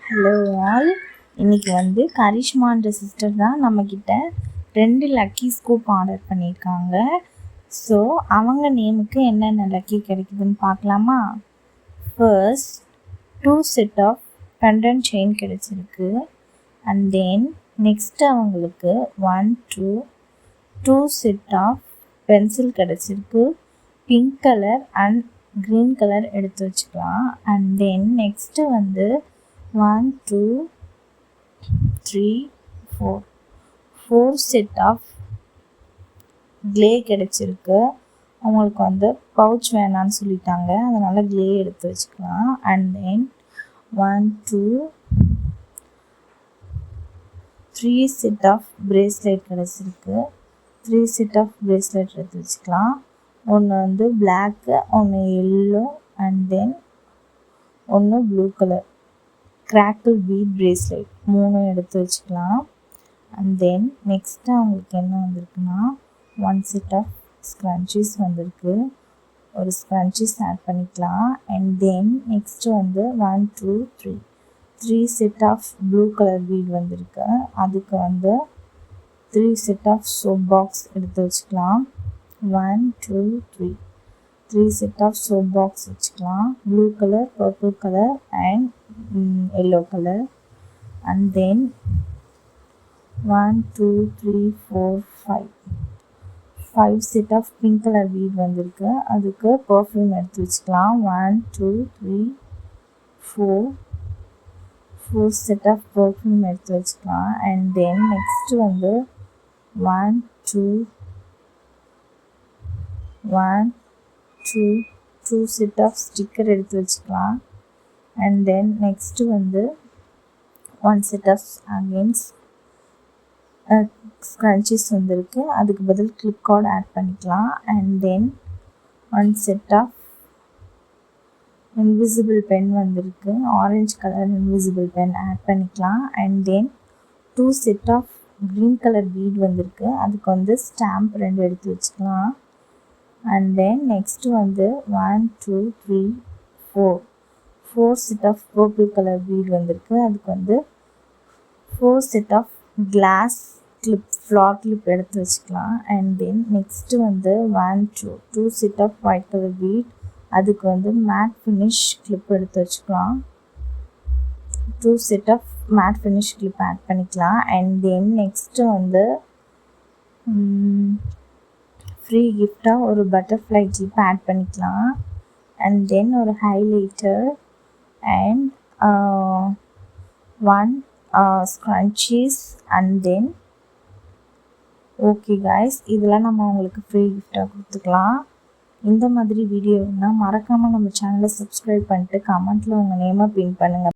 Hello all, இன்றைக்கி வந்து கரிஷ்மான்ற sister தான் நம்மக்கிட்ட 2 லக்கி ஸ்கூப் ஆர்டர் பண்ணியிருக்காங்க. ஸோ அவங்க நேமுக்கு என்னென்ன லக்கி கிடைக்குதுன்னு பார்க்கலாமா? First 2 set of pendant chain கிடச்சிருக்கு. அண்ட் தென் நெக்ஸ்ட் அவங்களுக்கு 2 செட் ஆஃப் பென்சில் கிடச்சிருக்கு. Pink colour and green colour எடுத்து வச்சுக்கலாம். அண்ட் தென் நெக்ஸ்ட்டு வந்து 1 2 3 4 செட் ஆஃப் க்ளே கிடச்சிருக்கு. அவங்களுக்கு வந்து பவுச் வேணான்னு சொல்லிட்டாங்க, அதனால் க்ளே எடுத்து வச்சுக்கலாம். And then 1 2 3 set of bracelet கிடச்சிருக்கு. 3 செட் ஆஃப் பிரேஸ்லெட் எடுத்து வச்சுக்கலாம். ஒன்று வந்து பிளாக்கு, ஒன்று எல்லோ, அண்ட் தென் ஒன்று blue colour crackle bead bracelet 3 எடுத்து வச்சுக்கலாம். அண்ட் தென் நெக்ஸ்ட்டு அவங்களுக்கு என்ன வந்திருக்குன்னா 1 செட் ஆஃப் ஸ்க்ரன்ச்சீஸ் வந்திருக்கு. ஒரு ஸ்க்ரன்ச்சீஸ் ஆட் பண்ணிக்கலாம். அண்ட் தென் நெக்ஸ்ட்டு வந்து 1 2 3 செட் ஆஃப் ப்ளூ கலர் பீட் வந்திருக்கு. அதுக்கு வந்து 3 செட் ஆஃப் சோப் பாக்ஸ் எடுத்து வச்சுக்கலாம். 1 2 3 செட் ஆஃப் சோப் பாக்ஸ் வச்சுக்கலாம். Blue colour, purple colour and yellow color. And then 1 2 3 4 5 set of pink color bead வந்திருக்கு. அதுக்கு perfume எடுத்து வச்சுக்கலாம். 1 2 3 4 set of perfume எடுத்து வச்சுக்கலாம். And then next வந்து 1 2 set of sticker எடுத்து வச்சுக்கலாம். அண்ட் தென் நெக்ஸ்ட்டு வந்து 1 செட் ஆஃப் அகெயின்ஸ் ஸ்க்ரன்ச்சீஸ் வந்திருக்கு. அதுக்கு பதில் கிளிப் கார்டு ஆட் பண்ணிக்கலாம். And then 1 set of invisible pen வந்திருக்கு. Orange colour invisible pen add பண்ணிக்கலாம். And then 2 set of green colour bead வந்திருக்கு. அதுக்கு வந்து ஸ்டாம்ப் 2 எடுத்து வச்சுக்கலாம். அண்ட் தென் நெக்ஸ்ட்டு வந்து 1 2 3 4 set of purple colour bead வந்திருக்கு. அதுக்கு வந்து 4 set of glass clip, flower clip எடுத்து வச்சுக்கலாம். அண்ட் தென் நெக்ஸ்ட்டு வந்து 1 2 set of white colour bead. அதுக்கு வந்து மேட் ஃபினிஷ் கிளிப் எடுத்து வச்சுக்கலாம். 2 set of matte finish clip add பண்ணிக்கலாம். அண்ட் தென் நெக்ஸ்ட்டு வந்து ஃப்ரீ கிஃப்டாக ஒரு பட்டர்ஃப்ளை கிளிப் ஆட் பண்ணிக்கலாம். அண்ட் தென் ஒரு highlighter and 1 scrunchies. and then okay guys, இதெல்லாம் நம்ம உங்களுக்கு ஃப்ரீ கிஃப்டாக கொடுத்துக்கலாம். இந்த மாதிரி வீடியோனா மறக்காமல் நம்ம சேனலை சப்ஸ்கிரைப் பண்ணிட்டு கமெண்ட்டில் உங்கள் நேமை பின் பண்ணுங்கள்.